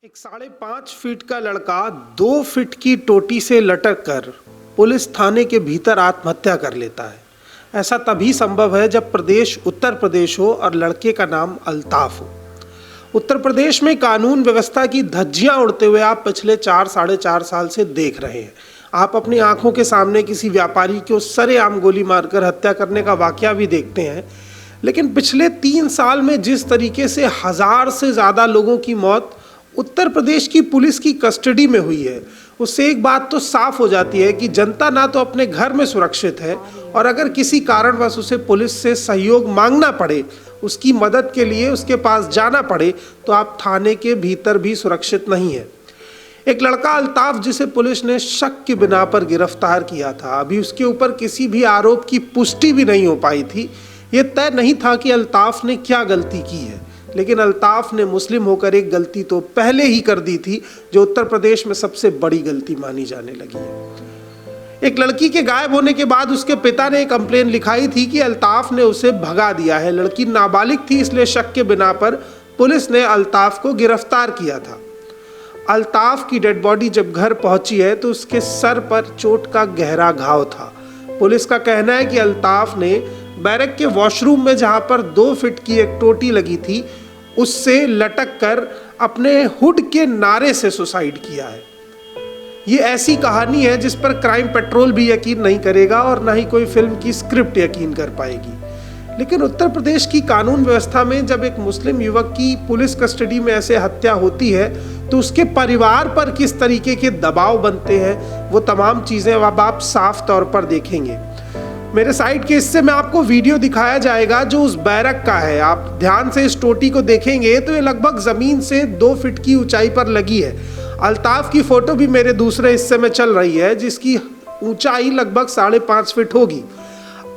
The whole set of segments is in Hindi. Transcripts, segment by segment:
एक 5.5 फीट का लड़का 2 फीट की टोटी से लटक कर पुलिस थाने के भीतर आत्महत्या कर लेता है। ऐसा तभी संभव है जब प्रदेश उत्तर प्रदेश हो और लड़के का नाम अल्ताफ हो। उत्तर प्रदेश में कानून व्यवस्था की धज्जियां उड़ते हुए आप पिछले 4-4.5 साल से देख रहे हैं। आप अपनी आंखों के सामने किसी व्यापारी को सरेआम गोली मारकर हत्या करने का वाकया भी देखते हैं, लेकिन पिछले 3 साल में जिस तरीके से 1000 से ज़्यादा लोगों की मौत उत्तर प्रदेश की पुलिस की कस्टडी में हुई है, उससे एक बात तो साफ हो जाती है कि जनता ना तो अपने घर में सुरक्षित है, और अगर किसी कारणवश उसे पुलिस से सहयोग मांगना पड़े, उसकी मदद के लिए उसके पास जाना पड़े, तो आप थाने के भीतर भी सुरक्षित नहीं है। एक लड़का अल्ताफ, जिसे पुलिस ने शक की बिना पर गिरफ्तार किया था, अभी उसके ऊपर किसी भी आरोप की पुष्टि भी नहीं हो पाई थी। ये तय नहीं था कि अल्ताफ ने क्या गलती की है, लेकिन अल्ताफ ने मुस्लिम होकर एक गलती तो पहले ही कर दी थी, जो उत्तर प्रदेश में सबसे बड़ी गलती मानी जाने लगी है। एक लड़की के गायब होने के बाद उसके पिता ने एक कंप्लेन लिखाई थी कि अल्ताफ ने उसे भगा दिया है। लड़की नाबालिग थी, इसलिए शक के बिना पर पुलिस ने अल्ताफ को गिरफ्तार किया था। अल्ताफ की डेड बॉडी जब घर पहुंची है तो उसके सर पर चोट का गहरा घाव था। पुलिस का कहना है कि अल्ताफ ने बैरक के वॉशरूम में, जहां पर 2 फीट की एक टोटी लगी थी, उससे लटक कर अपने हुड के नारे से सुसाइड किया है। ये ऐसी कहानी है जिस पर क्राइम पेट्रोल भी यकीन नहीं करेगा और ना ही कोई फिल्म की स्क्रिप्ट यकीन कर पाएगी। लेकिन उत्तर प्रदेश की कानून व्यवस्था में जब एक मुस्लिम युवक की पुलिस कस्टडी में ऐसे हत्या होती है तो उसके परिवार पर किस तरीके के दबाव बनते हैं, वो तमाम चीज़ें अब आप साफ तौर पर देखेंगे। मेरे साइड के हिस्से में आपको वीडियो दिखाया जाएगा जो उस बैरक का है। आप ध्यान से इस टोटी को देखेंगे तो ये लगभग ज़मीन से 2 फीट की ऊंचाई पर लगी है। अल्ताफ की फ़ोटो भी मेरे दूसरे हिस्से में चल रही है, जिसकी ऊंचाई लगभग 5.5 फीट होगी।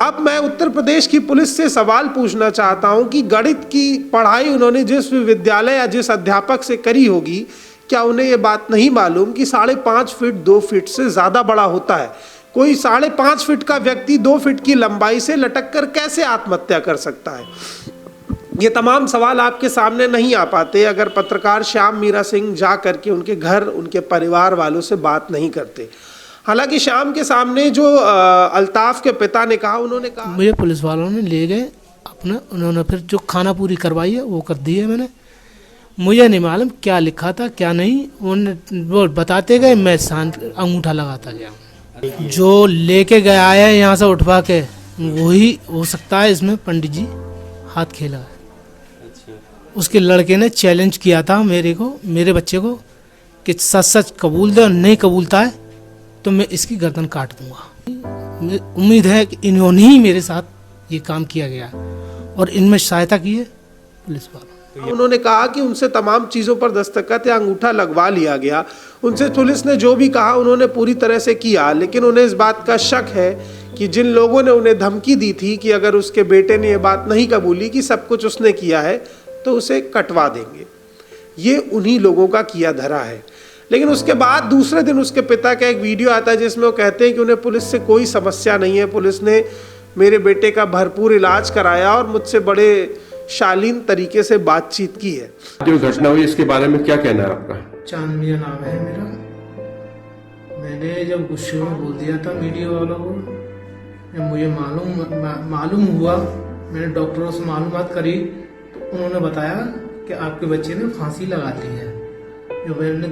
अब मैं उत्तर प्रदेश की पुलिस से सवाल पूछना चाहता हूं कि गणित की पढ़ाई उन्होंने जिस विद्यालय या जिस अध्यापक से करी होगी, क्या उन्हें ये बात नहीं मालूम कि 5.5 फीट 2 फीट से ज़्यादा बड़ा होता है? कोई 5.5 फीट का व्यक्ति 2 फीट की लंबाई से लटक कर कैसे आत्महत्या कर सकता है? ये तमाम सवाल आपके सामने नहीं आ पाते अगर पत्रकार श्याम मीरा सिंह जा करके उनके घर, उनके परिवार वालों से बात नहीं करते। हालांकि शाम के सामने जो अल्ताफ के पिता ने कहा, उन्होंने कहा मुझे पुलिस वालों ने ले गए अपना, उन्होंने फिर जो खाना पूरी करवाई है वो कर दी है मैंने। मुझे नहीं मालूम क्या लिखा था क्या नहीं, वो बताते गए, मैं शांत अंगूठा लगाता गया। जो लेके गया है यहाँ से उठवा के, वही हो सकता है इसमें पंडित जी हाथ खेला है। उसके लड़के ने चैलेंज किया था मेरे बच्चे को कि सच सच कबूल दे, और नहीं कबूलता है तो मैं इसकी गर्दन काट दूंगा। उम्मीद है कि इन्होंने ही मेरे साथ ये काम किया गया है और इनमें सहायता की है पुलिस वालों। उन्होंने कहा कि उनसे तमाम चीज़ों पर दस्तखत या अंगूठा लगवा लिया गया। उनसे पुलिस ने जो भी कहा उन्होंने पूरी तरह से किया, लेकिन उन्हें इस बात का शक है कि जिन लोगों ने उन्हें धमकी दी थी कि अगर उसके बेटे ने ये बात नहीं कबूली कि सब कुछ उसने किया है तो उसे कटवा देंगे, ये उन्हीं लोगों का किया धरा है। लेकिन उसके बाद दूसरे दिन उसके पिता का एक वीडियो आता है जिसमें वो कहते हैं कि उन्हें पुलिस से कोई समस्या नहीं है, पुलिस ने मेरे बेटे का भरपूर इलाज कराया और मुझसे बड़े शालीन तरीके से बातचीत की है। जो घटना हुई इसके बारे में क्या कहना है आपका? चांद मियां नाम है मेरा। मैंने जब गुस्से में बोल दिया था मीडिया वालों को, जब मुझे मालूम हुआ, मैंने डॉक्टरों से मालूमात करी तो उन्होंने बताया कि आपके बच्चे ने फांसी लगा ली है। जो मैंने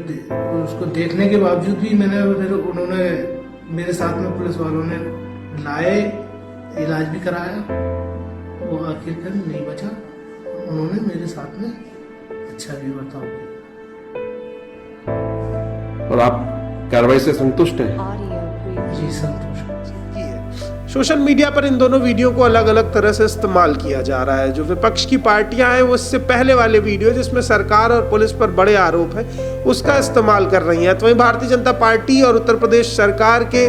उसको देखने के बावजूद भी फिर उन्होंने मेरे साथ में पुलिस वालों ने लाए, इलाज भी कराया, वो आखिरकार नहीं बचा। उन्होंने मेरे साथ में अच्छा भी बर्ताव किया। और आप कार्रवाई से संतुष्ट हैं? जी संतुष्ट। सोशल मीडिया पर इन दोनों वीडियो को अलग अलग तरह से इस्तेमाल किया जा रहा है। जो विपक्ष की पार्टियां हैं वो इससे पहले वाले वीडियो जिसमें सरकार और पुलिस पर बड़े आरोप हैं उसका इस्तेमाल कर रही हैं, तो वहीं भारतीय जनता पार्टी और उत्तर प्रदेश सरकार के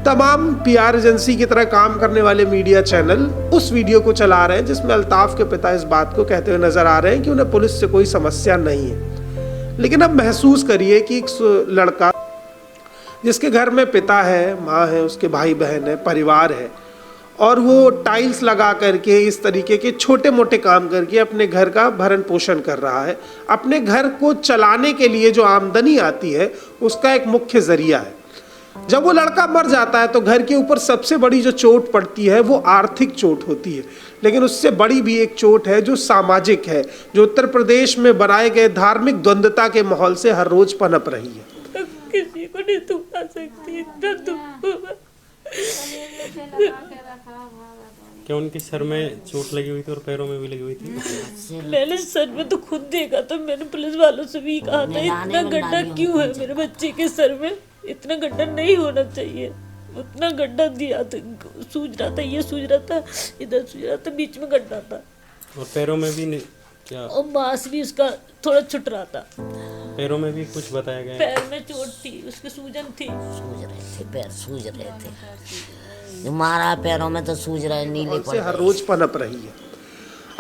तमाम पीआर एजेंसी की तरह काम करने वाले मीडिया चैनल उस वीडियो को चला रहे हैं जिसमें अल्ताफ के पिता इस बात को कहते हुए नजर आ रहे हैं कि उन्हें पुलिस से कोई समस्या नहीं है। लेकिन अब महसूस करिए कि एक लड़का जिसके घर में पिता है, माँ है, उसके भाई बहन है, परिवार है, और वो टाइल्स लगा करके इस तरीके के छोटे मोटे काम करके अपने घर का भरण पोषण कर रहा है। अपने घर को चलाने के लिए जो आमदनी आती है उसका एक मुख्य जरिया है। जब वो लड़का मर जाता है तो घर के ऊपर सबसे बड़ी जो चोट पड़ती है वो आर्थिक चोट होती है, लेकिन उससे बड़ी भी एक चोट है जो सामाजिक है, जो उत्तर प्रदेश में बनाए गए धार्मिक द्वंद्वता के माहौल से हर रोज पनप रही है। किसी को नहीं दुखा सकती, इतना दुख हुआ। क्या उनके सर में चोट लगी हुई थी और पैरों में भी लगी हुई थी? मैंने सर में तो खुद देखा था, मैंने पुलिस वालों से भी कहा था इतना गड्ढा क्यों है मेरे बच्चे के सर में, इतना गड्ढा नहीं होना चाहिए। उतना गड्ढा दिया था, सूज रहा था, ये सूज रहा था, इधर सूज रहा था, बीच में गड्ढा था। और पैरों में भी क्या? और मांस भी उसका थोड़ा छुट रहा था। पैरों में भी कुछ बताया गया? पैर में चोट थी, उसकी सूजन थी। सूज रहे थे, पैर सूज रहे थे, जो मारा पैरों में तो सूज रहे, नीले पड़ से हर रहे। रोज पनप रही है।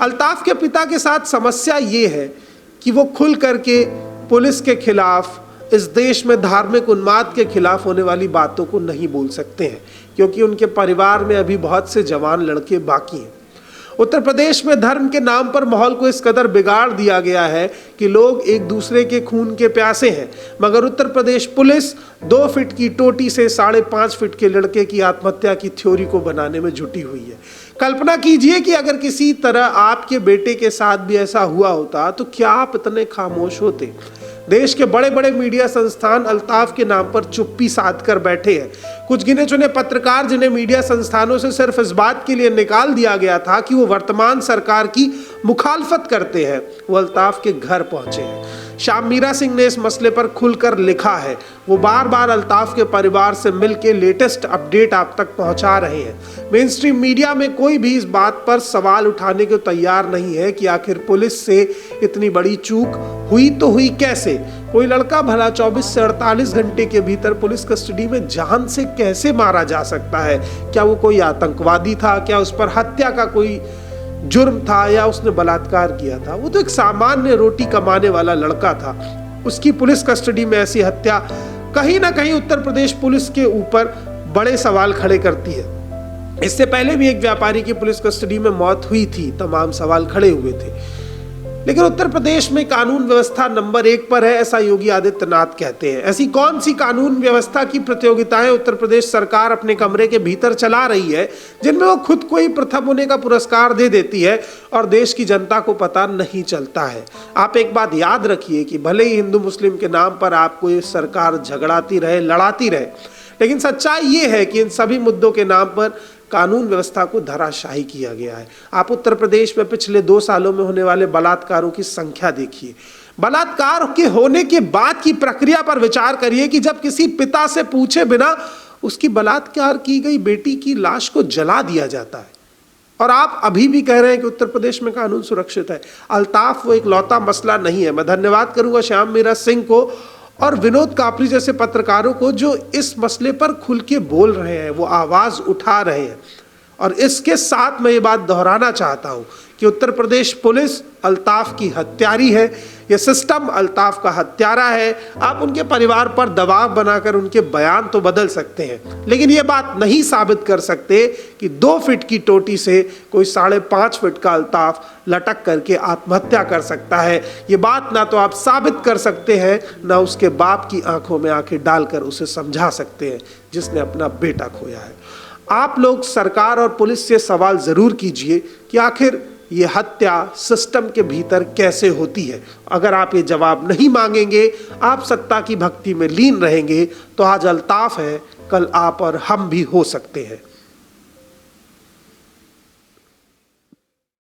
अल्ताफ के पिता के साथ समस्या ये है कि वो खुल करके पुलिस के खिलाफ, इस देश में धार्मिक उन्माद के खिलाफ होने वाली बातों को नहीं बोल सकते हैं, क्योंकि उनके परिवार में अभी बहुत से जवान लड़के बाकी हैं। उत्तर प्रदेश में धर्म के नाम पर माहौल को इस कदर बिगाड़ दिया गया है कि लोग एक दूसरे के खून के प्यासे हैं, मगर उत्तर प्रदेश पुलिस 2 फीट की टोटी से 5.5 फीट के लड़के की आत्महत्या की थ्योरी को बनाने में जुटी हुई है। कल्पना कीजिए कि अगर किसी तरह आपके बेटे के साथ भी ऐसा हुआ होता तो क्या आप इतने खामोश होते? देश के बड़े बड़े मीडिया संस्थान अल्ताफ के नाम पर चुप्पी साध कर बैठे हैं। कुछ गिने चुने पत्रकार जिन्हें मीडिया संस्थानों से सिर्फ इस बात के लिए निकाल दिया गया था कि वो वर्तमान सरकार की मुखालफत करते हैं, वो अल्ताफ के घर पहुंचे हैं। श्याम मीरा सिंह ने इस मसले पर खुलकर लिखा है। वो बार बार अल्ताफ के परिवार से मिलकर लेटेस्ट अपडेट आप तक पहुंचा रहे हैं। मेन स्ट्रीम मीडिया में कोई भी इस बात पर सवाल उठाने को तैयार नहीं है कि आखिर पुलिस से इतनी बड़ी चूक हुई तो हुई कैसे? कोई लड़का भला 24 से 48 घंटे के भीतर पुलिस कस्टडी में जान से कैसे मारा जा सकता है? क्या वो कोई आतंकवादी था? क्या उस पर हत्या का कोई जुर्म था या उसने बलात्कार किया था? वो तो एक सामान्य रोटी कमाने वाला लड़का था। उसकी पुलिस कस्टडी में ऐसी हत्या कहीं ना कहीं उत्तर प्रदेश पुलिस के ऊपर बड़े सवाल खड़े करती है। इससे पहले भी एक व्यापारी की पुलिस कस्टडी में मौत हुई थी, तमाम सवाल खड़े हुए थे। लेकिन उत्तर प्रदेश में कानून व्यवस्था नंबर 1 पर है, ऐसा योगी आदित्यनाथ कहते हैं। ऐसी कौन सी कानून व्यवस्था की प्रतियोगिताएं उत्तर प्रदेश सरकार अपने कमरे के भीतर चला रही है, जिनमें वो खुद को ही प्रथम होने का पुरस्कार दे देती है और देश की जनता को पता नहीं चलता है? आप एक बात याद रखिए कि भले ही हिंदू मुस्लिम के नाम पर आपको ये सरकार झगड़ाती रहे, लड़ाती रहे, लेकिन सच्चाई ये है कि इन सभी मुद्दों के नाम पर कानून व्यवस्था को धराशायी किया गया है। आप उत्तर प्रदेश में पिछले 2 सालों में होने वाले बलात्कारों की संख्या देखिए। बलात्कार के होने के बाद की प्रक्रिया पर विचार करिए कि जब किसी पिता से पूछे बिना उसकी बलात्कार की गई बेटी की लाश को जला दिया जाता है, और आप अभी भी कह रहे हैं कि उत्तर प्रदेश में कानून सुरक्षित है। अल्ताफ वो एक लौता मसला नहीं है। मैं धन्यवाद करूंगा श्याम मीरा सिंह को और विनोद कापरी जैसे पत्रकारों को जो इस मसले पर खुल के बोल रहे हैं, वो आवाज उठा रहे हैं। और इसके साथ मैं ये बात दोहराना चाहता हूं कि उत्तर प्रदेश पुलिस अल्ताफ की हत्यारी है, ये सिस्टम अल्ताफ का हत्यारा है। आप उनके परिवार पर दबाव बनाकर उनके बयान तो बदल सकते हैं, लेकिन ये बात नहीं साबित कर सकते कि 2 फीट की टोटी से कोई 5.5 फीट का अल्ताफ लटक करके आत्महत्या कर सकता है। ये बात ना तो आप साबित कर सकते हैं, ना उसके बाप की आंखों में आंखें डालकर उसे समझा सकते हैं जिसने अपना बेटा खोया है। आप लोग सरकार और पुलिस से सवाल जरूर कीजिए कि आखिर ये हत्या सिस्टम के भीतर कैसे होती है। अगर आप ये जवाब नहीं मांगेंगे, आप सत्ता की भक्ति में लीन रहेंगे, तो आज अल्ताफ है, कल आप और हम भी हो सकते हैं।